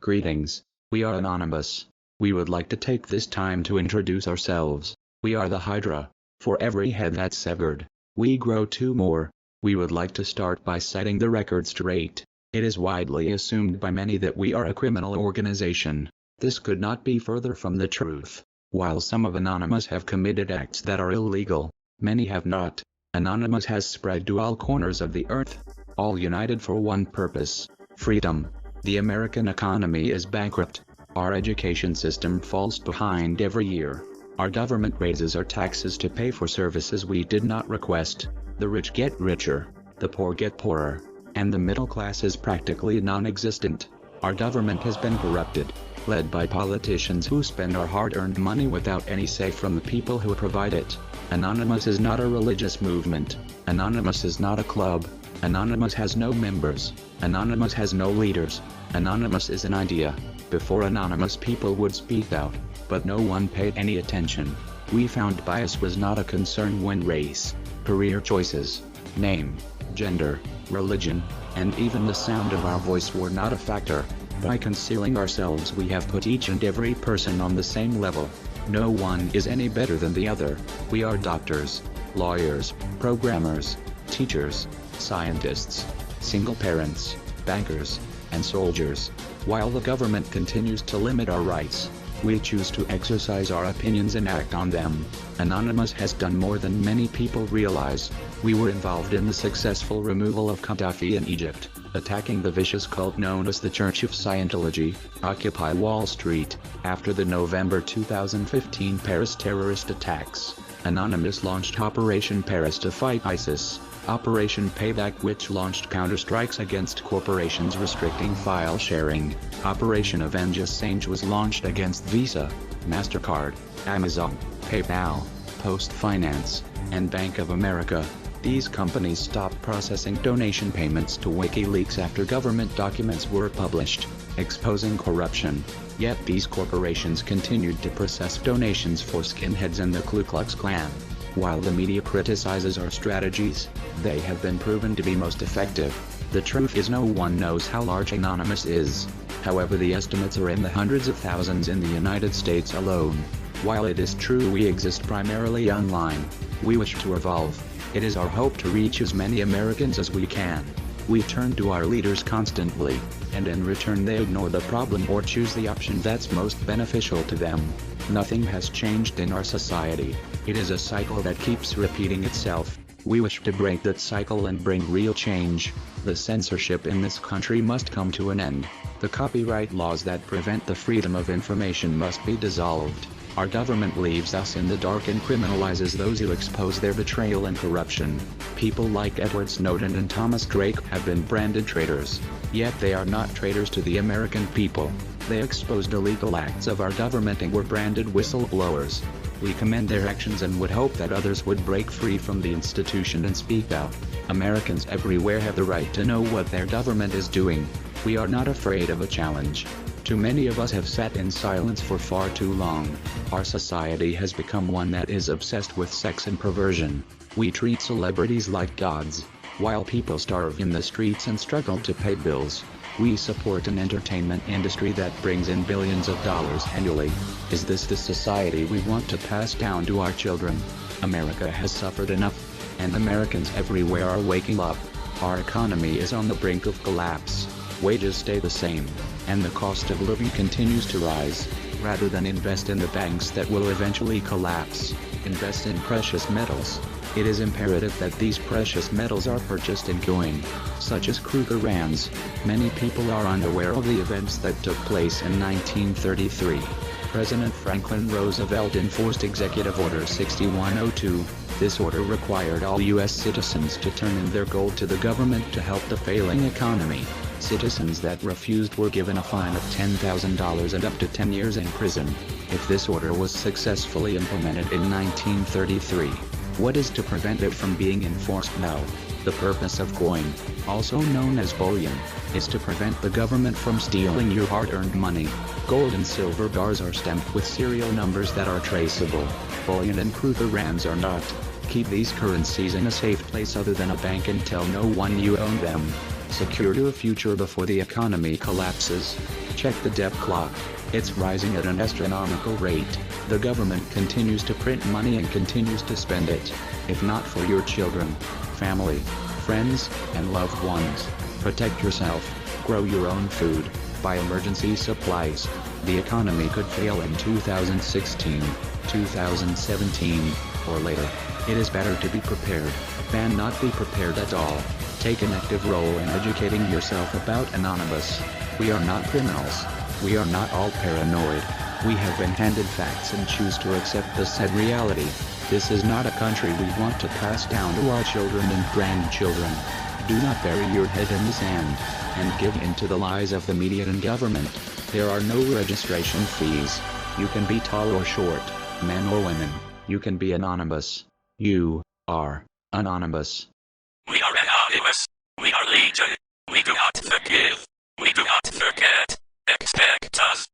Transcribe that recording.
Greetings, we are Anonymous. We would like to take this time to introduce ourselves. We are the Hydra. For every head that's severed, we grow two more. We would like to start by setting the record straight. It is widely assumed by many that we are a criminal organization. This could not be further from the truth. While some of Anonymous have committed acts that are illegal, many have not. Anonymous has spread to all corners of the earth, all united for one purpose: freedom. The American economy is bankrupt. Our education system falls behind every year. Our government raises our taxes to pay for services we did not request. The rich get richer, the poor get poorer, and the middle class is practically non-existent. Our government has been corrupted, led by politicians who spend our hard-earned money without any say from the people who provide it. Anonymous is not a religious movement. Anonymous is not a club. Anonymous has no members. Anonymous has no leaders. Anonymous is an idea. Before Anonymous, people would speak out, but no one paid any attention. We found bias was not a concern when race, career choices, name, gender, religion, and even the sound of our voice were not a factor. By concealing ourselves, we have put each and every person on the same level. No one is any better than the other. We are doctors, lawyers, programmers, teachers, scientists, single parents, bankers, and soldiers. While the government continues to limit our rights, we choose to exercise our opinions and act on them. Anonymous has done more than many people realize. We were involved in the successful removal of Gaddafi in Egypt, attacking the vicious cult known as the Church of Scientology, Occupy Wall Street, after the November 2015 Paris terrorist attacks. Anonymous launched Operation Paris to fight ISIS, Operation Payback, which launched counterstrikes against corporations restricting file sharing. Operation Avenge Assange was launched against Visa, MasterCard, Amazon, PayPal, Post Finance, and Bank of America. These companies stopped processing donation payments to WikiLeaks after government documents were published, exposing corruption. Yet these corporations continued to process donations for skinheads and the Ku Klux Klan. While the media criticizes our strategies, they have been proven to be most effective. The truth is, no one knows how large Anonymous is. However, the estimates are in the hundreds of thousands in the United States alone. While it is true we exist primarily online, we wish to evolve. It is our hope to reach as many Americans as we can. We turn to our leaders constantly, and in return they ignore the problem or choose the option that's most beneficial to them. Nothing has changed in our society. It is a cycle that keeps repeating itself. We wish to break that cycle and bring real change. The censorship in this country must come to an end. The copyright laws that prevent the freedom of information must be dissolved. Our government leaves us in the dark and criminalizes those who expose their betrayal and corruption. People like Edward Snowden and Thomas Drake have been branded traitors. Yet they are not traitors to the American people. They exposed illegal acts of our government and were branded whistleblowers. We commend their actions and would hope that others would break free from the institution and speak out. Americans everywhere have the right to know what their government is doing. We are not afraid of a challenge. Too many of us have sat in silence for far too long. Our society has become one that is obsessed with sex and perversion. We treat celebrities like gods, while people starve in the streets and struggle to pay bills. We support an entertainment industry that brings in billions of dollars annually. Is this the society we want to pass down to our children? America has suffered enough, and Americans everywhere are waking up. Our economy is on the brink of collapse. Wages stay the same, and the cost of living continues to rise. Rather than invest in the banks that will eventually collapse, invest in precious metals. It is imperative that these precious metals are purchased in coin, such as Kruger rands. Many people are unaware of the events that took place in 1933. President Franklin Roosevelt enforced Executive Order 6102. This order required all U.S. citizens to turn in their gold to the government to help the failing economy. Citizens that refused were given a fine of $10,000 and up to 10 years in prison. If this order was successfully implemented in 1933, what is to prevent it from being enforced now? The purpose of coin, also known as bullion, is to prevent the government from stealing your hard-earned money. Gold and silver bars are stamped with serial numbers that are traceable. Bullion and Kruger rands are not. Keep these currencies in a safe place other than a bank and tell no one you own them. Secure your future before the economy collapses. Check the debt clock. It's rising at an astronomical rate. The government continues to print money and continues to spend it. If not for your children, family, friends, and loved ones, protect yourself, grow your own food, buy emergency supplies. The economy could fail in 2016, 2017, or later. It is better to be prepared than not be prepared at all. Take an active role in educating yourself about Anonymous. We are not criminals. We are not all paranoid. We have been handed facts and choose to accept the said reality. This is not a country we want to pass down to our children and grandchildren. Do not bury your head in the sand and give in to the lies of the media and government. There are no registration fees. You can be tall or short, men or women. You can be anonymous. You are anonymous. We are anonymous. We are legion. We do not forgive. We do not forget. Expect us.